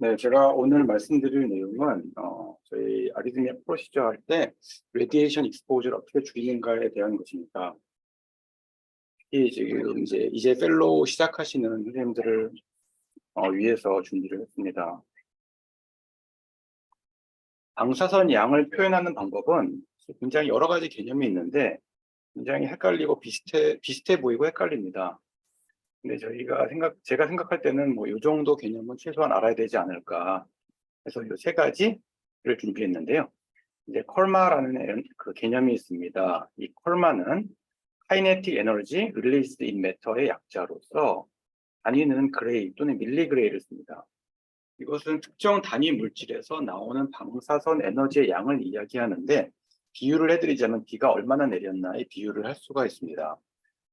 네, 제가 오늘 말씀드릴 내용은 저희 아리드미아 프로시저 할 때 레디에이션 익스포저를 어떻게 줄이는가에 대한 것입니다. 특히 지금 이제 펠로우 시작하시는 선생님들을 위해서 준비를 했습니다. 방사선 양을 표현하는 방법은 굉장히 여러 가지 개념이 있는데 굉장히 헷갈리고 비슷해 보이고 헷갈립니다. 근데 제가 생각할 때는 뭐 이 정도 개념은 최소한 알아야 되지 않을까 해서 이 세 가지를 준비했는데요. 이제 컬마라는 그 개념이 있습니다. 이 컬마는 카이네틱 에너지 릴리스드 인 매터의 약자로서 단위는 그레이 또는 밀리그레이를 씁니다. 이것은 특정 단위 물질에서 나오는 방사선 에너지의 양을 이야기하는데 비유를 해드리자면 비가 얼마나 내렸나에 비유를 할 수가 있습니다.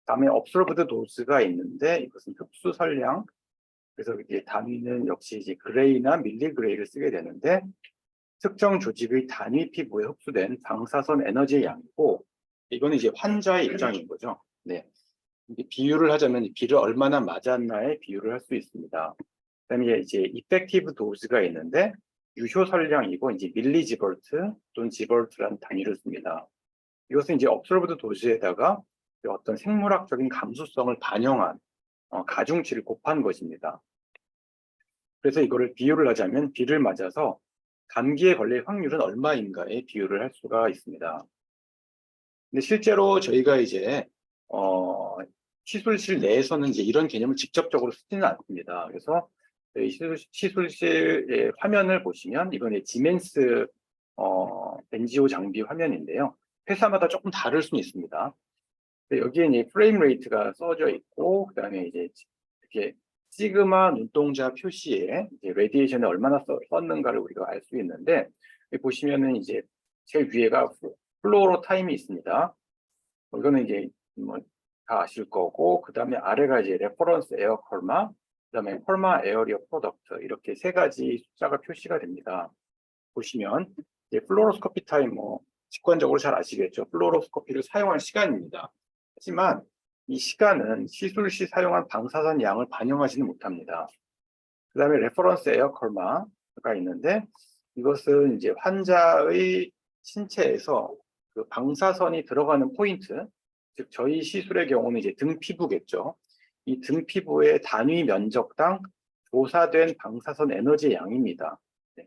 다음에 observed dose가 있는데 이것은 흡수 설량, 그래서 이제 단위는 역시 이제 그레이나 밀리그레이를 쓰게 되는데 특정 조직의 단위 피부에 흡수된 방사선 에너지의 양이고, 이거는 이제 환자의 입장인 거죠. 네. 비유를 하자면 비를 얼마나 맞았나에 비유를 할 수 있습니다. 그다음에 이제 이펙티브 도즈가 있는데 유효 설량이고 이제 밀리지벌트 또는 지벌트라는 단위를 씁니다. 이것은 이제 observed 도즈에다가 어떤 생물학적인 감수성을 반영한 가중치를 곱한 것입니다. 그래서 이거를 비유를 하자면 비를 맞아서 감기에 걸릴 확률은 얼마인가에 비유를 할 수가 있습니다. 근데 실제로 저희가 이제 시술실 내에서는 이제 이런 개념을 직접적으로 쓰지는 않습니다. 그래서 시술실의 화면을 보시면 이건 지멘스 엔지오 장비 화면인데요. 회사마다 조금 다를 수는 있습니다. 여기에 이제 프레임 레이트가 써져 있고, 그다음에 이제 이렇게 시그마 눈동자 표시에 이제 레디에이션에 얼마나 썼는가를 우리가 알 수 있는데, 여기 보시면은 이제 제일 위에가 플로로 타임이 있습니다. 이거는 이제 뭐 다 아실 거고, 그다음에 아래가 이제 레퍼런스 에어 컬마, 그다음에 컬마 에어리어 프로덕트, 이렇게 세 가지 숫자가 표시가 됩니다. 보시면 이제 플로로스코피 타임, 뭐 직관적으로 잘 아시겠죠? 플로로스코피를 사용한 시간입니다. 하지만 이 시간은 시술 시 사용한 방사선 양을 반영하지는 못합니다. 그 다음에 레퍼런스 에어 컬마가 있는데, 이것은 이제 환자의 신체에서 그 방사선이 들어가는 포인트, 즉 저희 시술의 경우는 이제 등 피부겠죠. 이 등 피부의 단위 면적당 조사된 방사선 에너지의 양입니다. 네.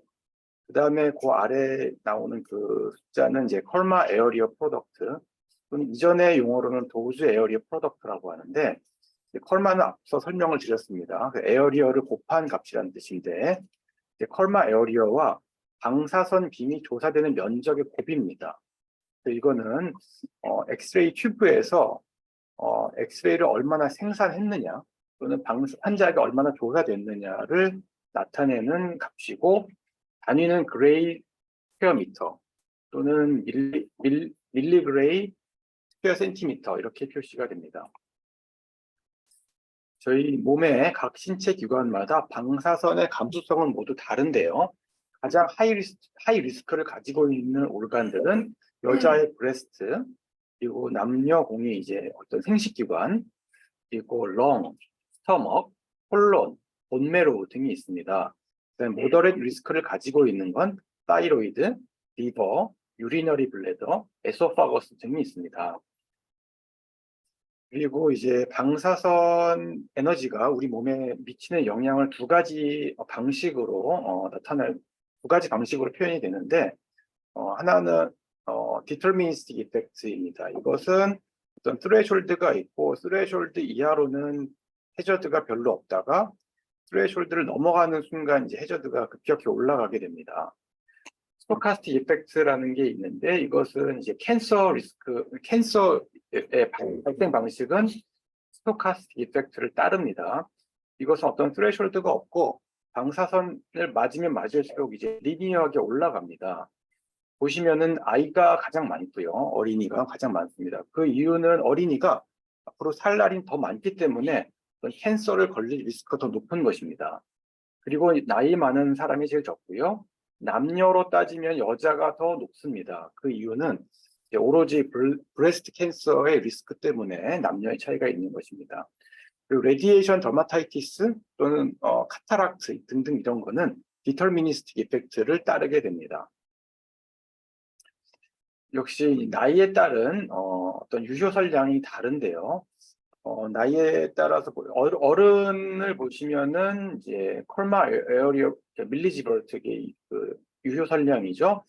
그 다음에 그 아래 나오는 그 숫자는 이제 컬마 에어리어 프로덕트, 또는 이전의 용어로는 도즈 에어리어 프로덕트라고 하는데, 컬마는 앞서 설명을 드렸습니다. 그 에어리어를 곱한 값이라는 뜻인데, 컬마 에어리어와 방사선 빔이 조사되는 면적의 곱입니다. 이거는 엑스레이 튜브에서 엑스레이를 얼마나 생산했느냐, 또는 환자에게 얼마나 조사됐느냐를 나타내는 값이고, 단위는 그레이 스퀘어 미터 또는 밀리그레이 스퀘어 센티미터, 이렇게 표시가 됩니다. 저희 몸의 각 신체 기관마다 방사선의 감수성은 모두 다른데요. 가장 하이 리스크를 가지고 있는 오르간들은 여자의 브레스트, 그리고 남녀 공의 이제 어떤 생식기관, 그리고 렁, 스토먹, 콜론, 본메로우 등이 있습니다. 모더렛 리스크를 가지고 있는 건 타이로이드, 리버, 유리너리 블레더, 에소파거스 등이 있습니다. 그리고 이제 방사선 에너지가 우리 몸에 미치는 영향을 두 가지 방식으로 두 가지 방식으로 표현이 되는데, 하나는 deterministic effect입니다. 이것은 어떤 스레숄드가 있고, 스레숄드 이하로는 해저드가 별로 없다가 스레숄드를 넘어가는 순간 이제 해저드가 급격히 올라가게 됩니다. 스토카스틱 이펙트라는 게 있는데, 이것은 이제 캔서의 발생 방식은 스토카스틱 이펙트를 따릅니다. 이것은 어떤 스레숄드가 없고 방사선을 맞으면 맞을수록 이제 리니어하게 올라갑니다. 보시면은 아이가 가장 많고요, 어린이가 가장 많습니다. 그 이유는 어린이가 앞으로 살 날이 더 많기 때문에 캔서를 걸릴 리스크가 더 높은 것입니다. 그리고 나이 많은 사람이 제일 적고요. 남녀로 따지면 여자가 더 높습니다. 그 이유는 오로지 브레스트 캔서의 리스크 때문에 남녀의 차이가 있는 것입니다. 그리고 레디에이션 더마타이티스 또는 카타락트 등등 이런 거는 디터미니스틱 이펙트를 따르게 됩니다. 역시 나이에 따른 어떤 유효설량이 다른데요. 나이에 따라서 어른을 보시면은 이제 콜마 에어리어 밀리지버트의 그 유효설량이죠.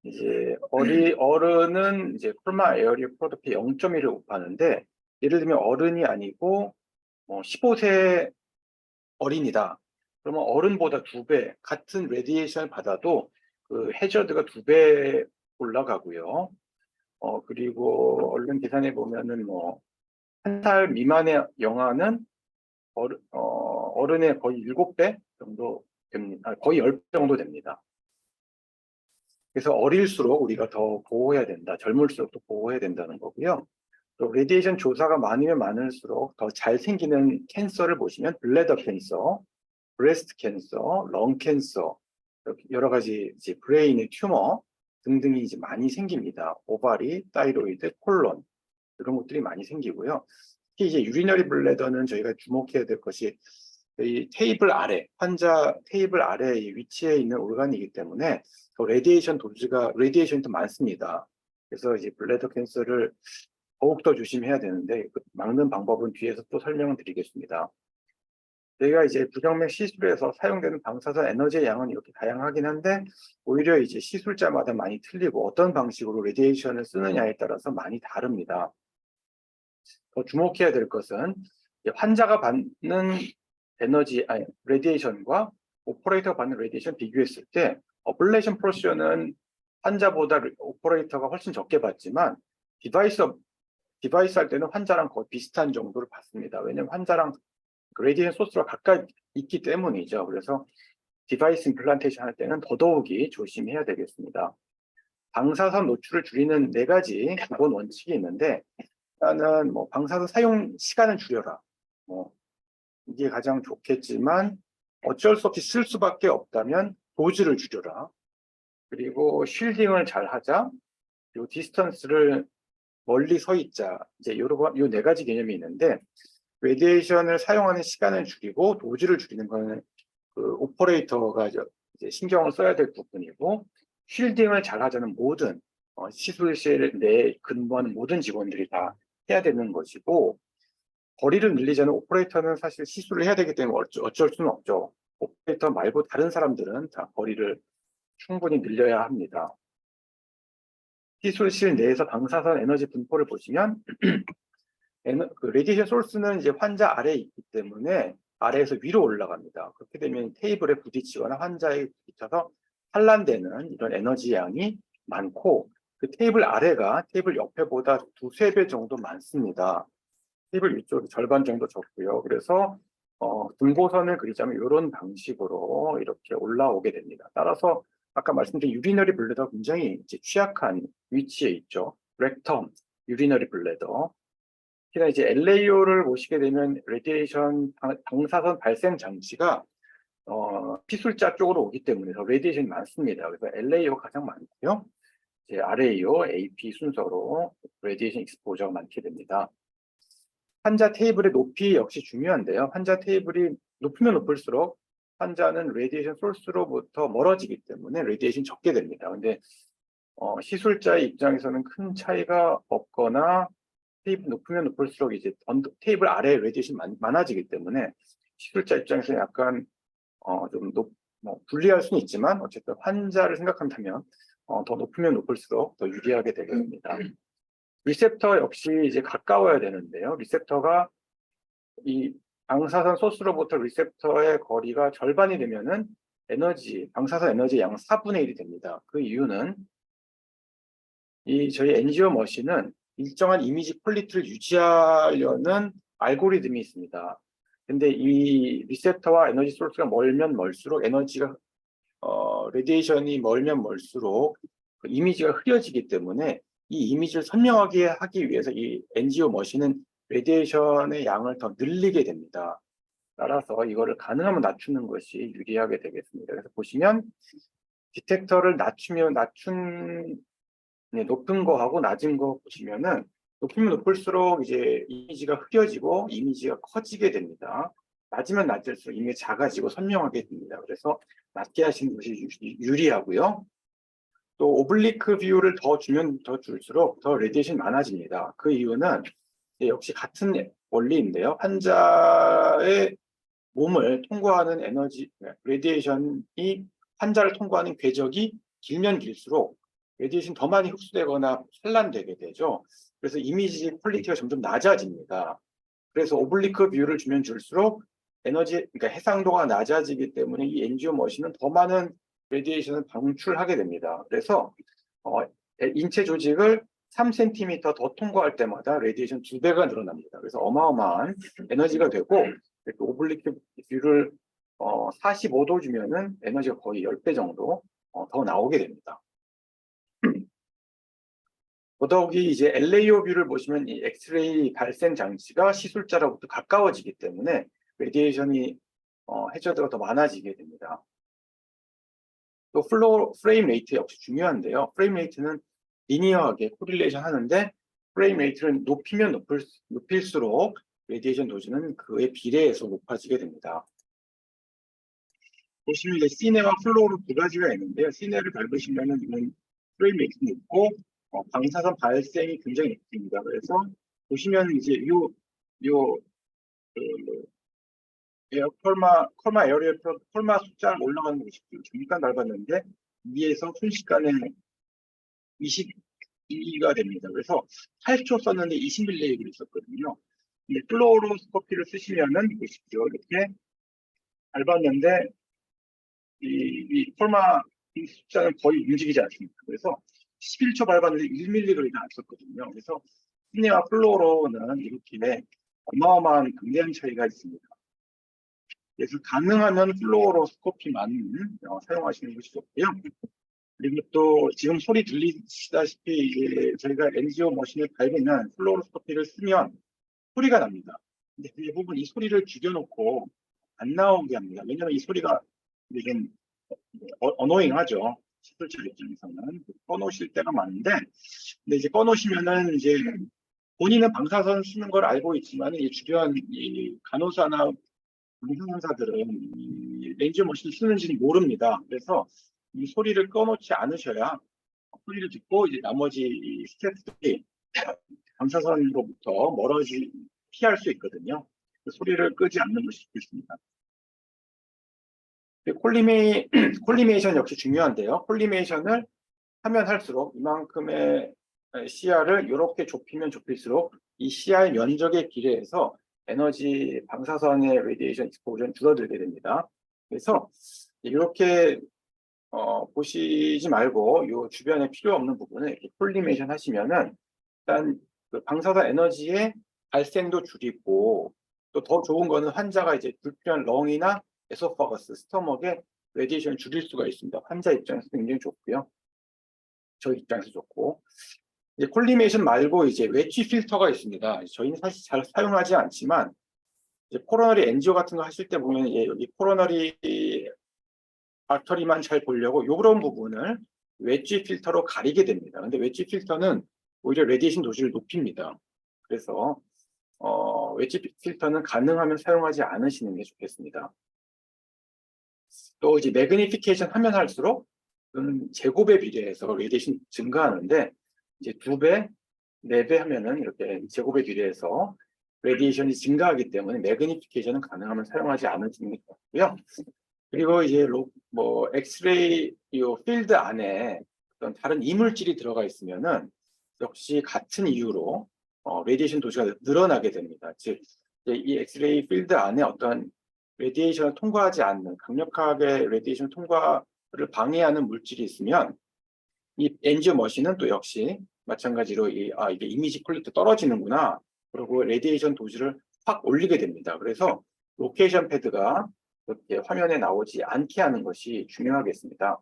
이제 어른은 이제 콜마 에어리어 프로덕트 0.1을 곱하는데, 예를 들면 어른이 아니고 15세 어린이다. 그러면 어른보다 2배, 같은 레디에이션을 받아도 그 해저드가 2배 올라가고요. 그리고 얼른 계산해 보면은 뭐 1살 미만의 영아는 어른의 거의 7배 정도 됩니다. 거의 10배 정도 됩니다. 그래서 어릴수록 우리가 더 보호해야 된다. 젊을수록 더 보호해야 된다는 거고요. 또 레디에이션 조사가 많으면 많을수록 더 잘 생기는 캔서를 보시면 블래더 캔서, 브레스트 캔서, 렁 캔서, 여러 가지 이제 브레인의 튜머 등등이 이제 많이 생깁니다. 오바리, 타이로이드, 콜론 이런 것들이 많이 생기고요. 특히 이제 유리너리 블래더는 저희가 주목해야 될 것이 이 테이블 아래, 환자 테이블 아래에 위치해 있는 organ이기 때문에 더 레디에이션이 더 많습니다. 그래서 이제 블래더 캔서를 더욱더 조심해야 되는데, 막는 방법은 뒤에서 또 설명을 드리겠습니다. 저희가 이제 부정맥 시술에서 사용되는 방사선 에너지의 양은 이렇게 다양하긴 한데, 오히려 이제 시술자마다 많이 틀리고 어떤 방식으로 레디에이션을 쓰느냐에 따라서 많이 다릅니다. 더 주목해야 될 것은 환자가 받는 레디에이션과 오퍼레이터가 받는 레디에이션 비교했을 때, 어블레이션 프로시저는 환자보다 오퍼레이터가 훨씬 적게 받지만 디바이스 할 때는 환자랑 거의 비슷한 정도를 받습니다. 왜냐하면 환자랑 레디에이션 소스가 가까이 있기 때문이죠. 그래서 디바이스 임플란테이션 할 때는 더더욱이 조심해야 되겠습니다. 방사선 노출을 줄이는 4가지 기본 원칙이 있는데, 일단은 뭐 방사선 사용 시간을 줄여라. 이게 가장 좋겠지만 어쩔 수 없이 쓸 수밖에 없다면 도즈를 줄여라. 그리고 쉴딩을 잘 하자. 그리고 디스턴스를 멀리 서 있자. 이제 요 4가지 개념이 있는데, 레디에이션을 사용하는 시간을 줄이고 도즈를 줄이는 거는 그 오퍼레이터가 이제 신경을 써야 될 부분이고, 쉴딩을 잘 하자는 모든 시술실 내에 근무하는 모든 직원들이 다 해야 되는 것이고, 거리를 늘리자는 오퍼레이터는 사실 시술을 해야 되기 때문에 어쩔 수는 없죠. 오퍼레이터 말고 다른 사람들은 다 거리를 충분히 늘려야 합니다. 시술실 내에서 방사선 에너지 분포를 보시면 그 레디에이션 소스는 이제 환자 아래에 있기 때문에 아래에서 위로 올라갑니다. 그렇게 되면 테이블에 부딪히거나 환자에 부딪혀서 산란되는 이런 에너지 양이 많고, 그 테이블 아래가 테이블 옆에보다 2~3배 정도 많습니다. 테이블 위쪽이 절반 정도 적고요. 그래서 분보선을 그리자면 이런 방식으로 이렇게 올라오게 됩니다. 따라서 아까 말씀드린 유리너리 블래더 굉장히 이제 취약한 위치에 있죠. 렉텀, 유리너리 블래더. 특히나 이제 LAO를 보시게 되면 레디에이션 방사선 발생 장치가 피술자 쪽으로 오기 때문에 더 레디에이션이 많습니다. 그래서 LAO가 가장 많고요. 이제 RAO, AP 순서로 레디에이션 익스포저가 많게 됩니다. 환자 테이블의 높이 역시 중요한데요. 환자 테이블이 높으면 높을수록 환자는 레디에이션 소스로부터 멀어지기 때문에 레디에이션이 적게 됩니다. 근데 시술자의 입장에서는 큰 차이가 없거나 테이블 높으면 높을수록 이제 테이블 아래에 레디에이션이 많아지기 때문에 시술자 입장에서는 약간 불리할 수는 있지만 어쨌든 환자를 생각한다면 더 높으면 높을수록 더 유리하게 되게 됩니다. 리셉터 역시 이제 가까워야 되는데요. 리셉터가 이 방사선 소스로부터 리셉터의 거리가 절반이 되면은 방사선 에너지 양 4분의 1이 됩니다. 그 이유는 저희 엔지오 머신은 일정한 이미지 퀄리티를 유지하려는 알고리즘이 있습니다. 근데 이 리셉터와 에너지 소스가 멀면 멀수록 레디에이션이 멀면 멀수록 그 이미지가 흐려지기 때문에 이 이미지를 선명하게 하기 위해서 이 엔지오 머신은 레디에이션의 양을 더 늘리게 됩니다. 따라서 이거를 가능하면 낮추는 것이 유리하게 되겠습니다. 그래서 보시면 디텍터를 높은 거하고 낮은 거 보시면은 높으면 높을수록 이제 이미지가 흐려지고 이미지가 커지게 됩니다. 낮으면 낮을수록 이미 작아지고 선명하게 됩니다. 그래서 낮게 하시는 것이 유리하고요. 또 오블리크 뷰를 더 주면 더 줄수록 더 레디에이션이 많아집니다. 그 이유는 역시 같은 원리인데요. 환자의 몸을 통과하는 에너지, 레디에이션이 환자를 통과하는 궤적이 길면 길수록 레디에이션이 더 많이 흡수되거나 산란되게 되죠. 그래서 이미지 퀄리티가 점점 낮아집니다. 그래서 오블리크 뷰를 주면 줄수록 그러니까 해상도가 낮아지기 때문에 이 엔지오 머신은 더 많은 레디에이션을 방출하게 됩니다. 그래서 인체 조직을 3cm 더 통과할 때마다 레디에이션 2배가 늘어납니다. 그래서 어마어마한 에너지가 되고, 오블리크 뷰를 45도 주면은 에너지가 거의 10배 정도 더 나오게 됩니다. 더더욱이 이제 LAO 뷰를 보시면 이 엑스레이 발생 장치가 시술자로부터 가까워지기 때문에 레디에이션이 해저드가 더 많아지게 됩니다. 또 프레임 레이트 역시 중요한데요. 프레임 레이트는 리니어하게 코릴레이션 하는데 프레임 레이트를 높이면 높일수록 레디에이션 도즈는 그에 비례해서 높아지게 됩니다. 보시면 이제 시네와 플로우로 두 가지가 있는데요. 시네를 밟으시면은 이건 프레임 레이트 높고 방사선 발생이 굉장히 높습니다. 그래서 보시면 이제 컬마 에어리얼 컬마 숫자가 올라가는 것이 잠깐 밟았는데 위에서 순식간에 22가 됩니다. 그래서 8초 썼는데 20ml 있었거든요. 근데 플로로스코피를 쓰시면은 보십시오. 이렇게 밟았는데 이 컬마 숫자는 거의 움직이지 않습니다. 그래서 11초 밟았는데 1ml가 안 썼거든요. 그래서 시네와 플로로는 이렇게 어마어마한 강량 차이가 있습니다. 그래서 가능하면 플로로스코피만 사용하시는 것이 좋고요. 그리고 또 지금 소리 들리시다시피 저희가 엔지오 머신을 밟으면 플로로스코피를 쓰면 소리가 납니다. 근데 대부분 이 소리를 죽여놓고 안 나오게 합니다. 왜냐하면 이 소리가 좀 어노잉하죠. 시술자 입장에서는 꺼놓으실 때가 많은데, 근데 이제 꺼놓으시면은 이제 본인은 방사선 쓰는 걸 알고 있지만 이 주변 이 간호사나 방사선사들은 이 렌즈 머신 쓰는지는 모릅니다. 그래서 이 소리를 꺼놓지 않으셔야 소리를 듣고 이제 나머지 스태프들이 방사선으로부터 피할 수 있거든요. 그 소리를 끄지 않는 것이 좋겠습니다. 콜리메이션 역시 중요한데요. 콜리메이션을 하면 할수록 이만큼의 시야를 이렇게 좁히면 좁힐수록 이 시야의 면적에 비례해서 에너지 방사선의 레디에이션 익스포저는 줄어들게 됩니다. 그래서 이렇게 보시지 말고 이 주변에 필요 없는 부분을 이렇게 콜리메이션 하시면은 일단 그 방사선 에너지의 발생도 줄이고 또 더 좋은 거는 환자가 이제 불필요한 렁이나 에소파거스, 스토머크의 레디에이션을 줄일 수가 있습니다. 환자 입장에서 굉장히 좋고요. 저 입장에서 좋고. 이제 콜리메이션 말고 이제 웨지 필터가 있습니다. 저희는 사실 잘 사용하지 않지만 이제 코로너리 엔지오 같은 거 하실 때 보면 여기 코로너리 아터리만 잘 보려고 요런 부분을 웨지 필터로 가리게 됩니다. 근데 웨지 필터는 오히려 레디에이션 도시를 높입니다. 그래서 웨지 필터는 가능하면 사용하지 않으시는 게 좋겠습니다. 또 이제 매그니피케이션 하면 할수록 제곱에 비례해서 레디에이션 증가하는데 이제 2배, 4배 하면은 이렇게 제곱에 비례해서 레디에이션이 증가하기 때문에 매그니피케이션은 가능하면 사용하지 않으시는 게 좋고요. 그리고 이제 엑스레이 필드 안에 어떤 다른 이물질이 들어가 있으면은 역시 같은 이유로 레디에이션 도시가 늘어나게 됩니다. 즉, 이 엑스레이 필드 안에 어떤 레디에이션을 통과하지 않는 강력하게 레디에이션 통과를 방해하는 물질이 있으면 이 엔지오 머신은 또 역시 마찬가지로 이게 이미지 퀄리티 떨어지는구나. 그리고 레디에이션 도시를 확 올리게 됩니다. 그래서 로케이션 패드가 이렇게 화면에 나오지 않게 하는 것이 중요하겠습니다.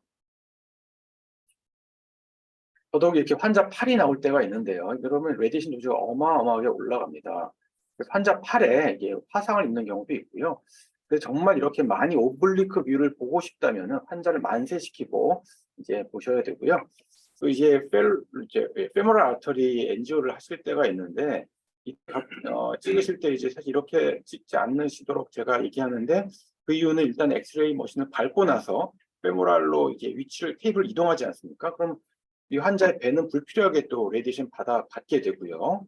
더더욱 이렇게 환자 팔이 나올 때가 있는데요. 그러면 레디에이션 도시가 어마어마하게 올라갑니다. 그래서 환자 팔에 이게 화상을 입는 경우도 있고요. 그래서 정말 이렇게 많이 오블리크 뷰를 보고 싶다면 환자를 만세시키고 이제 보셔야 되고요. 또 이제 페모럴 아터리 엔지오를 하실 때가 있는데 찍으실 때 이제 사실 이렇게 찍지 않으시도록 제가 얘기하는데, 그 이유는 일단 엑스레이 머신을 밟고 나서 페모랄로 이제 위치를 테이블을 이동하지 않습니까? 그럼 이 환자의 배는 불필요하게 또 레디에이션 받게 되고요.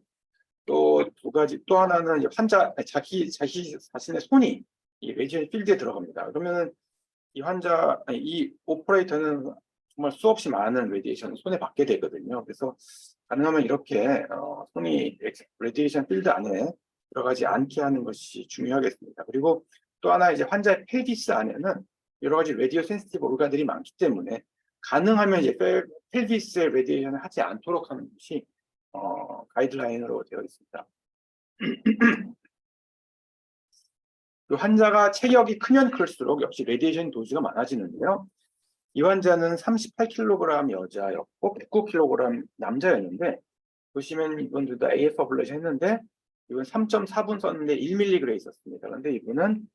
또 두 가지, 또 하나는 이제 환자 자기 자신의 손이 이 레디에이션 필드에 들어갑니다. 그러면은 이 오퍼레이터는 정말 수없이 많은 레디에이션을 손에 받게 되거든요. 그래서 가능하면 이렇게 손이 레디에이션 필드 안에 들어가지 않게 하는 것이 중요하겠습니다. 그리고 또 하나 이제 환자의 펠비스 안에는 여러 가지 레디오 센시티브 오르간들이 많기 때문에 가능하면 이제 펠비스에 레디에이션을 하지 않도록 하는 것이 가이드라인으로 되어 있습니다. 그 환자가 체격이 크면 클수록 역시 레디에이션 도수가 많아지는데요. 이 환자는 38kg 여자였고 109kg 남자였는데, 보시면 이분들도 AF 어블레이션 했는데 이건 3.4분 썼는데 1mg 있었습니다. 그런데 이분은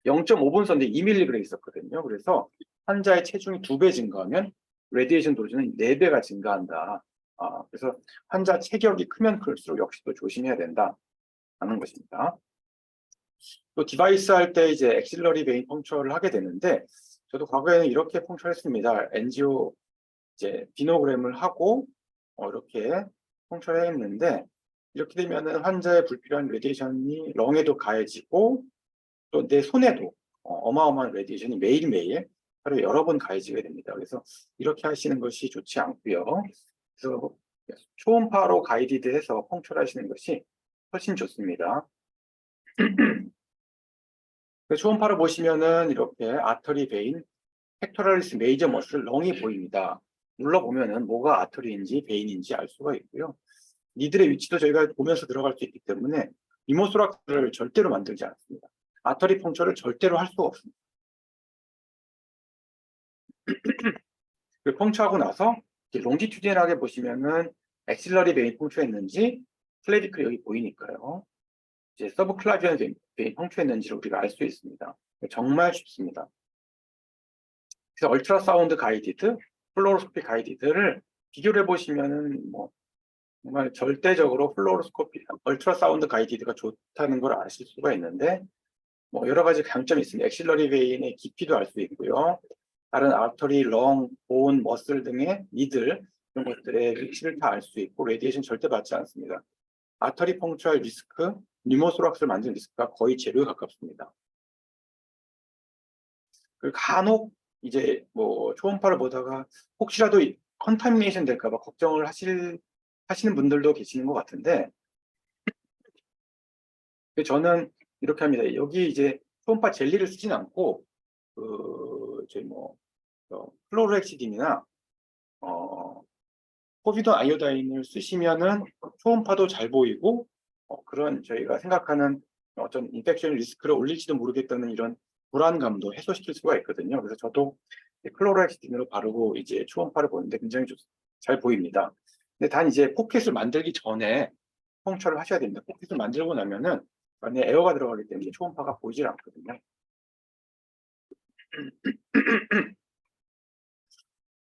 0.5분 썼는데 2mg 있었거든요. 그래서 환자의 체중이 2배 증가하면 레디에이션 도수는 4배가 증가한다. 그래서 환자 체격이 크면 클수록 역시 또 조심해야 된다는 것입니다. 또 디바이스 할 때 이제 엑실러리 베인 펑처를 하게 되는데, 저도 과거에는 이렇게 펑처했습니다. 엔지오 이제 비노그램을 하고 이렇게 펑처를 했는데, 이렇게 되면은 환자의 불필요한 레디에이션이 렁에도 가해지고 또 내 손에도 어마어마한 레디에이션이 매일매일 하루에 여러 번 가해지게 됩니다. 그래서 이렇게 하시는 것이 좋지 않고요. 그래서 초음파로 가이디드해서 펑처를 하시는 것이 훨씬 좋습니다. 초음파로 보시면은 이렇게 아터리 베인, 팩토럴리스 메이저 머슬, 렁이 보입니다. 눌러보면은 뭐가 아터리인지 베인인지 알 수가 있고요. 이들의 위치도 저희가 보면서 들어갈 수 있기 때문에 이모소락스를 절대로 만들지 않습니다. 아터리 펑처를 절대로 할 수가 없습니다. 그 펑처하고 나서 롱지튜디널하게 보시면은 엑실러리 베인 펑처했는지 클레비클이 여기 보이니까요. 이제 서브클라비언 베인 펑처했는지를 우리가 알 수 있습니다. 정말 쉽습니다. 그래서 얼트라사운드 가이디드, 플로로스코피 가이디드를 비교를 해보시면은 뭐 정말 절대적으로 얼트라사운드 가이디드가 좋다는 걸 아실 수가 있는데, 뭐 여러 가지 장점이 있습니다. 엑실러리 베인의 깊이도 알 수 있고요. 다른 아터리, 렁, 본, 머슬 등의 니들 이런 것들의 위치를 다 알 수 있고, 레디에이션 절대 받지 않습니다. 아터리 펑처할 리스크, 뉴모소락스를 만드는 리스크가 거의 제로에 가깝습니다. 그리고 간혹 이제 뭐 초음파를 보다가 혹시라도 컨타미네이션 될까봐 걱정을 하시는 분들도 계시는 것 같은데, 저는 이렇게 합니다. 여기 이제 초음파 젤리를 쓰진 않고 저희 뭐 플로르엑시딘이나 포비돈 아이오다인을 쓰시면은 초음파도 잘 보이고 그런 저희가 생각하는 어떤 인펙션 리스크를 올릴지도 모르겠다는 이런 불안감도 해소시킬 수가 있거든요. 그래서 저도 클로로엑시딘으로 바르고 이제 초음파를 보는데 굉장히 잘 보입니다. 근데 단 이제 포켓을 만들기 전에 펑처를 하셔야 됩니다. 포켓을 만들고 나면은 안에 에어가 들어가기 때문에 초음파가 보이질 않거든요.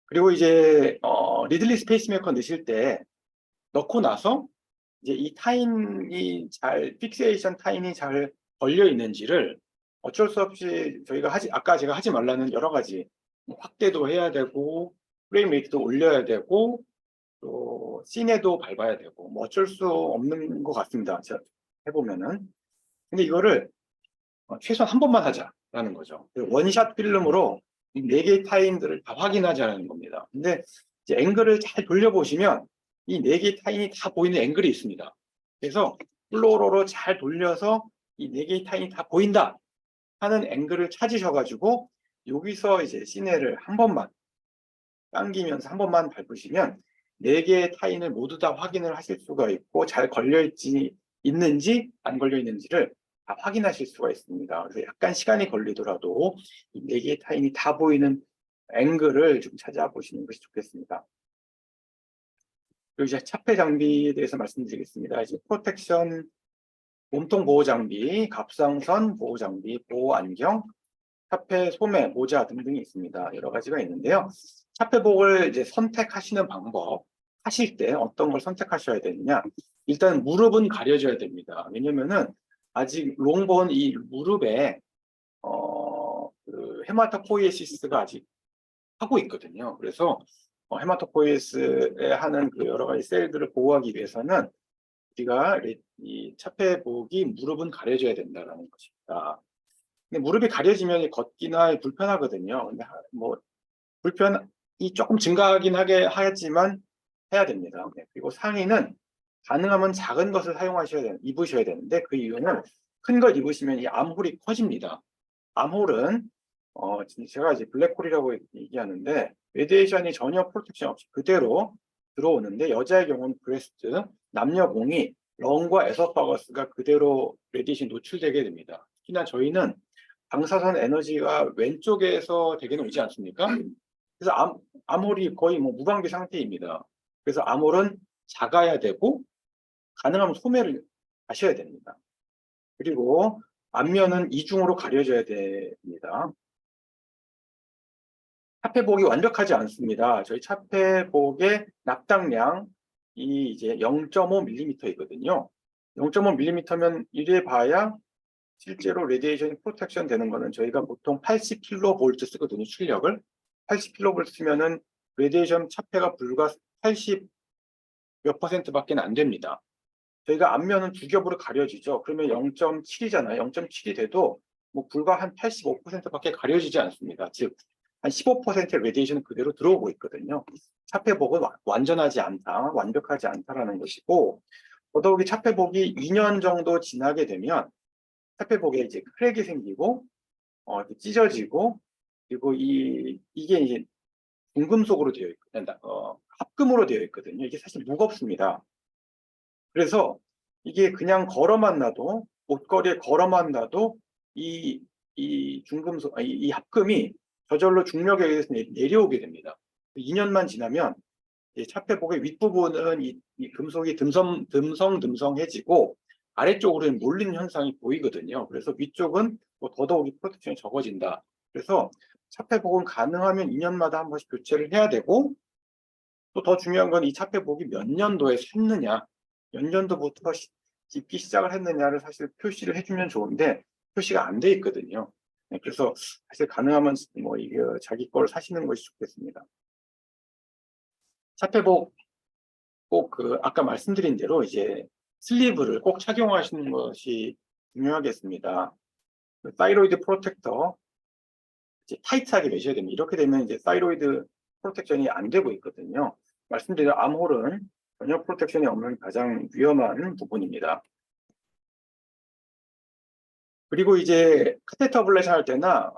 그리고 이제 리들리 스페이스메이커 넣으실 때 넣고 나서 이제 이 타인이 픽세이션 타인이 잘 걸려 있는지를 어쩔 수 없이 저희가 아까 제가 하지 말라는 여러 가지 확대도 해야 되고 프레임 레이트도 올려야 되고 또 씬에도 밟아야 되고 뭐 어쩔 수 없는 것 같습니다. 제가 해보면은. 근데 이거를 최소한 한 번만 하자라는 거죠. 원샷 필름으로 이 4개의 타인들을 다 확인하자는 겁니다. 근데 이제 앵글을 잘 돌려보시면 이 4개의 타인이 다 보이는 앵글이 있습니다. 그래서 플로로로 잘 돌려서 이 4개의 타인이 다 보인다 하는 앵글을 찾으셔가지고 여기서 이제 시네를 한 번만 당기면서 한 번만 밟으시면 4개의 타인을 모두 다 확인을 하실 수가 있고, 잘 있는지 안 걸려 있는지를 다 확인하실 수가 있습니다. 그래서 약간 시간이 걸리더라도 이 4개의 타인이 다 보이는 앵글을 좀 찾아보시는 것이 좋겠습니다. 그리고 이제 차폐 장비에 대해서 말씀드리겠습니다. 이제 프로텍션 몸통 보호 장비, 갑상선 보호 장비, 보호 안경, 차폐 소매, 모자 등등이 있습니다. 여러 가지가 있는데요. 차폐복을 이제 선택하시는 방법, 하실 때 어떤 걸 선택하셔야 되느냐. 일단 무릎은 가려져야 됩니다. 왜냐면은 아직 롱본 이 무릎에 그 헤마토포이에시스가 아직 하고 있거든요. 그래서 헤마토포이에스에 하는 그 여러 가지 셀들을 보호하기 위해서는 우리가 이 차폐복이 무릎은 가려져야 된다는 것입니다. 근데 무릎이 가려지면 걷기나 불편하거든요. 근데 뭐 불편이 조금 증가하긴 하겠지만 해야 됩니다. 네. 그리고 상의는 가능하면 작은 것을 입으셔야 되는데 그 이유는 큰 걸 입으시면 이 암홀이 커집니다. 암홀은 제가 이제 블랙홀이라고 얘기하는데 레디에이션이 전혀 프로텍션 없이 그대로 들어오는데 여자의 경우는 브레스트, 남녀 공이 런과 에서파거스가 그대로 레디에이션 노출되게 됩니다. 특히나 저희는 방사선 에너지가 왼쪽에서 대개는 오지 않습니까? 그래서 암홀이 거의 뭐 무방비 상태입니다. 그래서 암홀은 작아야 되고 가능하면 소매를 하셔야 됩니다. 그리고 앞면은 이중으로 가려져야 됩니다. 차폐복이 완벽하지 않습니다. 저희 차폐복의 납당량이 이제 0.5mm이거든요. 0.5mm면 이래 봐야 실제로 레디에이션 프로텍션 되는 거는 저희가 보통 80kV 쓰거든요. 출력을 80kV 쓰면은 레디에이션 차폐가 불과 80 몇 %밖에 안 됩니다. 저희가 앞면은 두 겹으로 가려지죠. 그러면 0.7이잖아요. 0.7이 돼도 뭐 불과 한 85%밖에 가려지지 않습니다. 즉 한 15%의 레디에이션은 그대로 들어오고 있거든요. 차폐복은 완전하지 않다, 완벽하지 않다라는 것이고, 더더욱이 차폐복이 2년 정도 지나게 되면 차폐복에 이제 크랙이 생기고 찢어지고, 그리고 이게 이제 중금속으로 되어 있거든요. 합금으로 되어 있거든요. 이게 사실 무겁습니다. 그래서 이게 그냥 걸어만 놔도 옷걸이에 걸어만 놔도 이 중금속, 이 합금이 저절로 중력에 의해서 내려오게 됩니다. 2년만 지나면 차폐복의 윗부분은 이 금속이 듬성듬성해지고 아래쪽으로는 몰리는 현상이 보이거든요. 그래서 위쪽은 더더욱이 프로텍션이 적어진다. 그래서 차폐복은 가능하면 2년마다 한 번씩 교체를 해야 되고, 또 더 중요한 건 이 차폐복이 몇 년도에 샜느냐, 몇 년도부터 입기 시작을 했느냐를 사실 표시를 해주면 좋은데 표시가 안 돼 있거든요. 네, 그래서 사실 가능하면 뭐 이게 자기 걸 사시는 것이 좋겠습니다. 차폐복 꼭 아까 말씀드린 대로 이제 슬리브를 꼭 착용하시는 것이 중요하겠습니다. 사이로이드 프로텍터 이제 타이트하게 매셔야 됩니다. 이렇게 되면 이제 사이로이드 프로텍션이 안 되고 있거든요. 말씀드린 암홀은 전혀 프로텍션이 없는 가장 위험한 부분입니다. 그리고 이제 카테터 블레이션 할 때나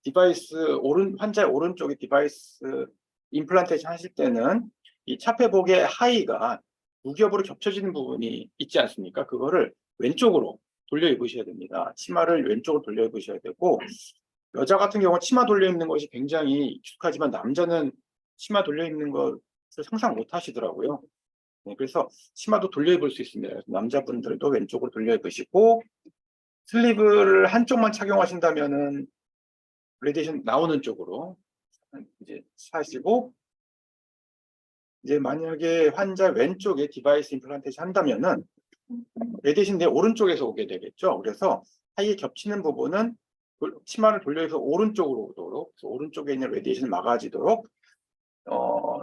디바이스 환자의 오른쪽에 디바이스 임플란테이션 하실 때는 이 차폐복의 하의가 두 겹으로 겹쳐지는 부분이 있지 않습니까? 그거를 왼쪽으로 돌려 입으셔야 됩니다. 치마를 왼쪽으로 돌려 입으셔야 되고, 여자 같은 경우는 치마 돌려 입는 것이 굉장히 익숙하지만 남자는 치마 돌려 입는 것을 상상 못 하시더라고요. 네, 그래서 치마도 돌려 입을 수 있습니다. 남자분들도 왼쪽으로 돌려 입으시고, 슬리브를 한쪽만 착용하신다면은 레디에이션 나오는 쪽으로 이제 사시고, 이제 만약에 환자 왼쪽에 디바이스 임플란테이션 한다면은 레디에이션 내 오른쪽에서 오게 되겠죠. 그래서 사이에 겹치는 부분은 치마를 돌려서 오른쪽으로 오도록, 오른쪽에 있는 레디에이션을 막아지도록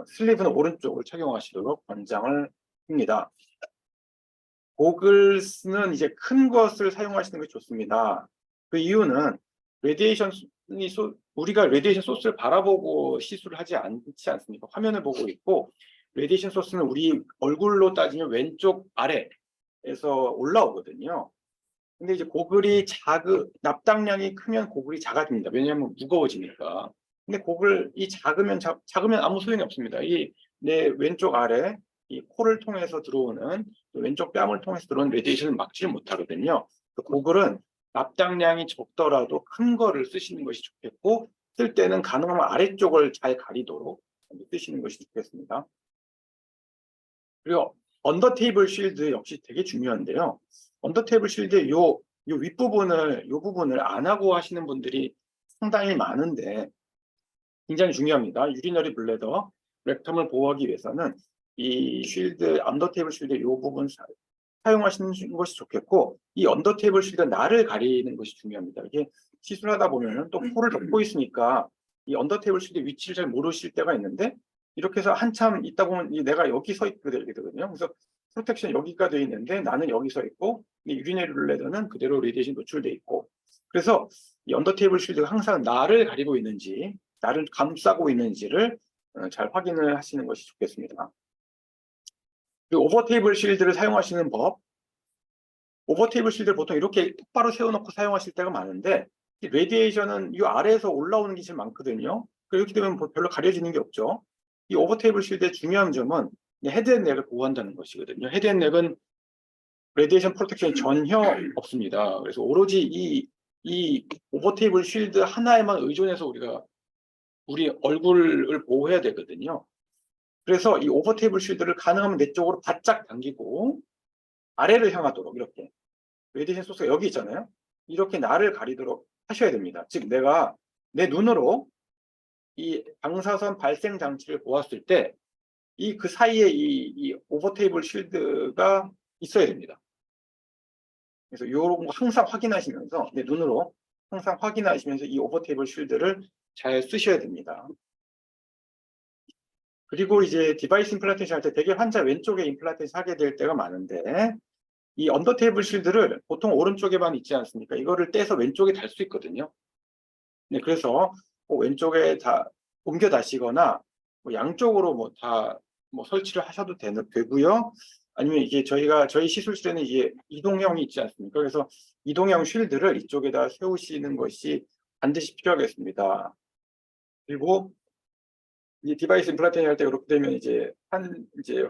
슬리브는 오른쪽을 착용하시도록 권장을 합니다. 고글스는 이제 큰 것을 사용하시는 게 좋습니다. 그 이유는 우리가 레디에이션 소스를 바라보고 시술을 하지 않지 않습니까? 화면을 보고 있고, 레디에이션 소스는 우리 얼굴로 따지면 왼쪽 아래에서 올라오거든요. 근데 이제 고글이 납당량이 크면 고글이 작아집니다. 왜냐하면 무거워지니까. 근데 고글이 작으면 아무 소용이 없습니다. 내 왼쪽 아래 이 코를 통해서 들어오는, 왼쪽 뺨을 통해서 들어오는 레디에이션을 막지를 못하거든요. 고글은 납당량이 적더라도 큰 거를 쓰시는 것이 좋겠고, 쓸 때는 가능하면 아래쪽을 잘 가리도록 쓰시는 것이 좋겠습니다. 그리고 언더 테이블 쉴드 역시 되게 중요한데요. 언더 테이블 쉴드의 요 부분을 안 하고 하시는 분들이 상당히 많은데 굉장히 중요합니다. 유리너리 블래더, 렉텀을 보호하기 위해서는 이 쉴드, 언더 테이블 쉴드의 요 부분 사용하시는 것이 좋겠고, 이 언더 테이블 쉴드 날을 가리는 것이 중요합니다. 이게 시술하다 보면은 또 코를 덮고 있으니까 이 언더 테이블 쉴드 위치를 잘 모르실 때가 있는데, 이렇게 해서 한참 있다 보면 내가 여기 서 있게 되거든요. 그래서 프로텍션 여기가 돼 있는데 나는 여기 서 있고, 이 유리네일 레더는 그대로 레디에이션 노출돼 있고, 그래서 이 언더 테이블 쉴드가 항상 나를 가리고 있는지, 나를 감싸고 있는지를 잘 확인을 하시는 것이 좋겠습니다. 그리고 오버 테이블 쉴드를 사용하시는 법. 오버 테이블 쉴드를 보통 이렇게 똑바로 세워놓고 사용하실 때가 많은데, 이 레디에이션은 이 아래에서 올라오는 게 제일 많거든요. 그렇게 되면 별로 가려지는 게 없죠. 이 오버 테이블 쉴드의 중요한 점은 헤드앤넥을 보호한다는 것이거든요. 헤드앤넥은 레디에이션 프로텍션이 전혀 없습니다. 그래서 오로지 이 오버 테이블 쉴드 하나에만 의존해서 우리 얼굴을 보호해야 되거든요. 그래서 이 오버 테이블 쉴드를 가능하면 내 쪽으로 바짝 당기고 아래를 향하도록, 이렇게 레디에이션 소스가 여기 있잖아요. 이렇게 나를 가리도록 하셔야 됩니다. 즉 내가 내 눈으로 이 방사선 발생 장치를 보았을 때 그 사이에 이 오버 테이블 쉴드가 있어야 됩니다. 그래서 이런 거 항상 확인하시면서, 내 눈으로 항상 확인하시면서 이 오버 테이블 쉴드를 잘 쓰셔야 됩니다. 그리고 이제 디바이스 임플란테이션 할 때 되게 환자 왼쪽에 임플란테이션 하게 될 때가 많은데, 이 언더 테이블 쉴드를 보통 오른쪽에만 있지 않습니까? 이거를 떼서 왼쪽에 달 수 있거든요. 네, 그래서 왼쪽에 다 옮겨 다시거나 양쪽으로 다 설치를 하셔도 되고요. 아니면 이게 저희 시술실에는 이게 이동형이 있지 않습니까? 그래서 이동형 쉴드를 이쪽에다 세우시는 것이 반드시 필요하겠습니다. 그리고 이 디바이스 임플란테이션 할 때 그렇게 되면 이제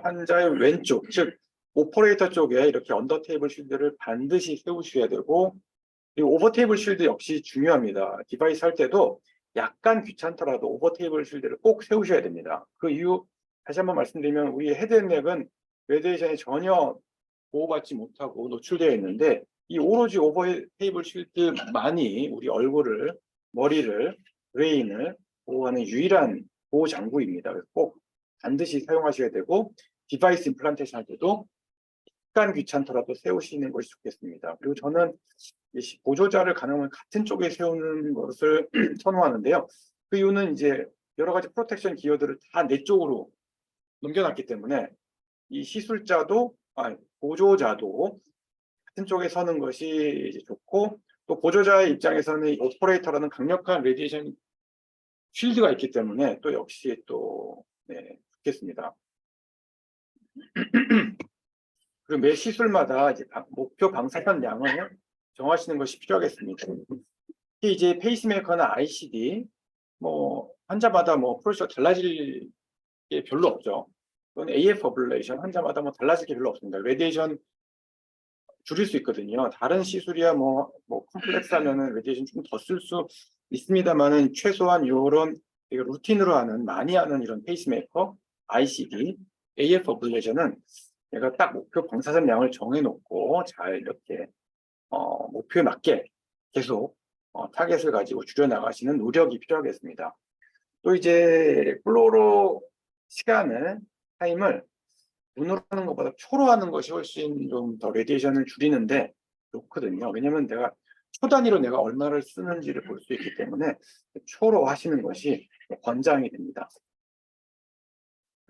환자의 왼쪽, 즉 오퍼레이터 쪽에 이렇게 언더 테이블 쉴드를 반드시 세우셔야 되고, 그리고 오버 테이블 쉴드 역시 중요합니다. 디바이스 할 때도 약간 귀찮더라도 오버 테이블 쉴드를 꼭 세우셔야 됩니다. 그 이유 다시 한번 말씀드리면, 우리 헤드앤넥은 레디에이션에 전혀 보호받지 못하고 노출되어 있는데, 이 오로지 오버 테이블 쉴드만이 우리 얼굴을, 머리를, 브레인을 보호하는 유일한 보호 장구입니다. 그래서 꼭 반드시 사용하셔야 되고, 디바이스 임플란테이션 할 때도 약간 귀찮더라도 세우시는 것이 좋겠습니다. 그리고 저는 보조자를 가능하면 같은 쪽에 세우는 것을 선호하는데요. 그 이유는 이제 여러 가지 프로텍션 기어들을 다 내 쪽으로 넘겨놨기 때문에 이 보조자도 같은 쪽에 서는 것이 이제 좋고, 또 보조자의 입장에서는 이 오퍼레이터라는 강력한 레디에이션 쉴드가 있기 때문에 또 역시 좋겠습니다. 그리고 매 시술마다 이제 목표 방사선 양을 정하시는 것이 필요하겠습니다. 특히 이제 페이스메이커나 ICD, 환자마다 프로세스가 달라질 게 별로 없죠. 또는 AF 어블레이션 환자마다 달라질 게 별로 없습니다. 레디에이션 줄일 수 있거든요. 다른 시술이야 컴플렉스하면은 레디에이션 좀 더 쓸 수 있습니다만은, 최소한 이런 루틴으로 많이 하는 이런 페이스메이커, ICD, AF 어블레이션은 내가 딱 목표 방사선 양을 정해놓고 잘 이렇게 목표에 맞게 계속 타겟을 가지고 줄여나가시는 노력이 필요하겠습니다. 또 이제 플로로 타임을 눈으로 하는 것보다 초로 하는 것이 훨씬 좀 더 레디에이션을 줄이는데 좋거든요. 왜냐면 초 단위로 내가 얼마를 쓰는지를 볼 수 있기 때문에 초로 하시는 것이 권장이 됩니다.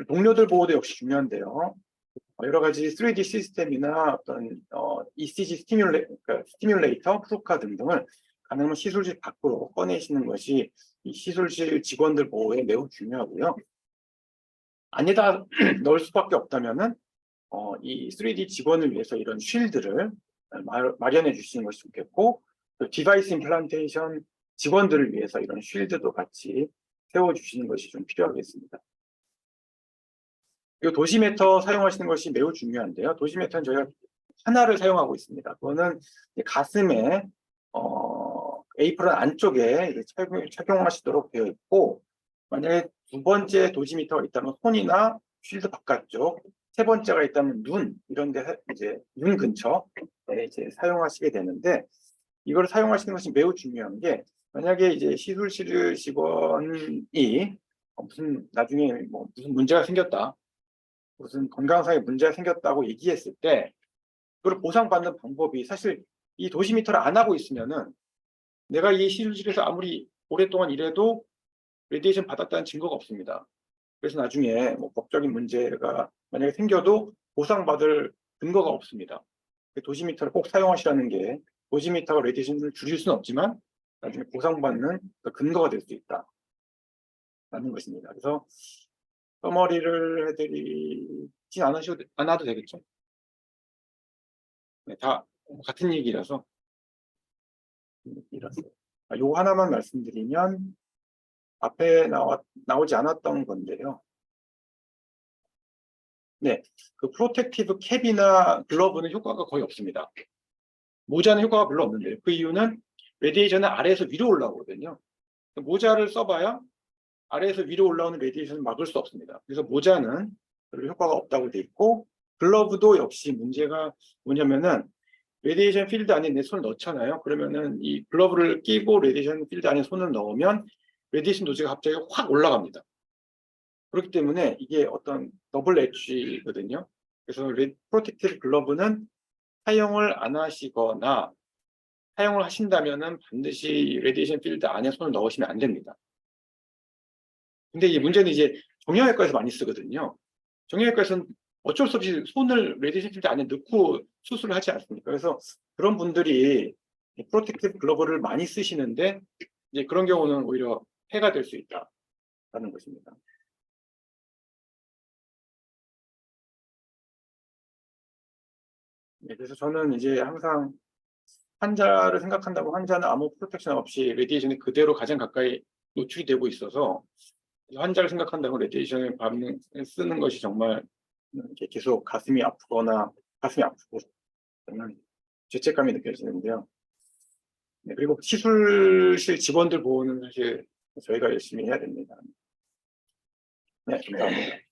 동료들 보호도 역시 중요한데요. 여러 가지 3D 시스템이나 어떤 ECG 스티뮬레이터, 프로카 등등을 가능하면 시술실 밖으로 꺼내시는 것이 이 시술실 직원들 보호에 매우 중요하고요. 안에다 넣을 수밖에 없다면은 이 3D 직원을 위해서 이런 쉴드를 마련해 주시는 것이 좋겠고, 또 디바이스 임플란테이션 직원들을 위해서 이런 쉴드도 같이 세워주시는 것이 좀 필요하겠습니다. 이 도시메터 사용하시는 것이 매우 중요한데요. 도시메터는 저희가 하나를 사용하고 있습니다. 그거는 가슴에 에이프런 안쪽에 착용하시도록 되어 있고, 만약에 두 번째 도시미터가 있다면 손이나 쉴드 바깥쪽, 세 번째가 있다면 눈, 이런 데 이제 눈 근처에 이제 사용하시게 되는데, 이걸 사용하시는 것이 매우 중요한 게, 만약에 이제 시술실 직원이 나중에 무슨 문제가 생겼다, 무슨 건강상의 문제가 생겼다고 얘기했을 때 그걸 보상받는 방법이 사실 이 도시미터를 안 하고 있으면은 내가 이 시술실에서 아무리 오랫동안 일해도 레디에이션 받았다는 증거가 없습니다. 그래서 나중에 뭐 법적인 문제가 만약에 생겨도 보상받을 근거가 없습니다. 도시미터를 꼭 사용하시라는 게 도시미터가 레디에이션을 줄일 수는 없지만 나중에 보상받는 근거가 될 수 있다라는 것입니다. 그래서 써머리를 해드리지 않아도 되겠죠. 네, 다 같은 얘기라서. 요 하나만 말씀드리면 앞에 나오지 않았던 건데요. 네, 그 프로텍티브 캡이나 글러브는 효과가 거의 없습니다. 모자는 효과가 별로 없는데요. 그 이유는 레디에이션은 아래에서 위로 올라오거든요. 모자를 써봐야 아래에서 위로 올라오는 레디에이션을 막을 수 없습니다. 그래서 모자는 별로 효과가 없다고 돼 있고, 글러브도 역시 문제가 뭐냐면은 레디에이션 필드 안에 내 손을 넣잖아요. 그러면은 이 글러브를 끼고 레디에이션 필드 안에 손을 넣으면 레디에이션 도지가 갑자기 확 올라갑니다. 그렇기 때문에 이게 어떤 더블 엣지거든요. 그래서 프로텍티브 글러브는 사용을 안 하시거나 사용을 하신다면은 반드시 레디에이션 필드 안에 손을 넣으시면 안 됩니다. 근데 이 문제는 이제 정형외과에서 많이 쓰거든요. 정형외과에서는 어쩔 수 없이 손을 레디에이션 필드 안에 넣고 수술을 하지 않습니까? 그래서 그런 분들이 프로텍티브 글러브를 많이 쓰시는데 이제 그런 경우는 오히려 해가 될 수 있다라는 것입니다. 네, 그래서 저는 이제 항상 환자를 생각한다고 환자는 아무 프로텍션 없이 레디에이션에 그대로 가장 가까이 노출이 되고 있어서 환자를 생각한다고 레디에이션을 쓰는 것이 정말 이렇게 계속 가슴이 아프고 저는 죄책감이 느껴지는데요. 네, 그리고 시술실 직원들 보호는 사실 저희가 열심히 해야 됩니다. 네, 감사합니다.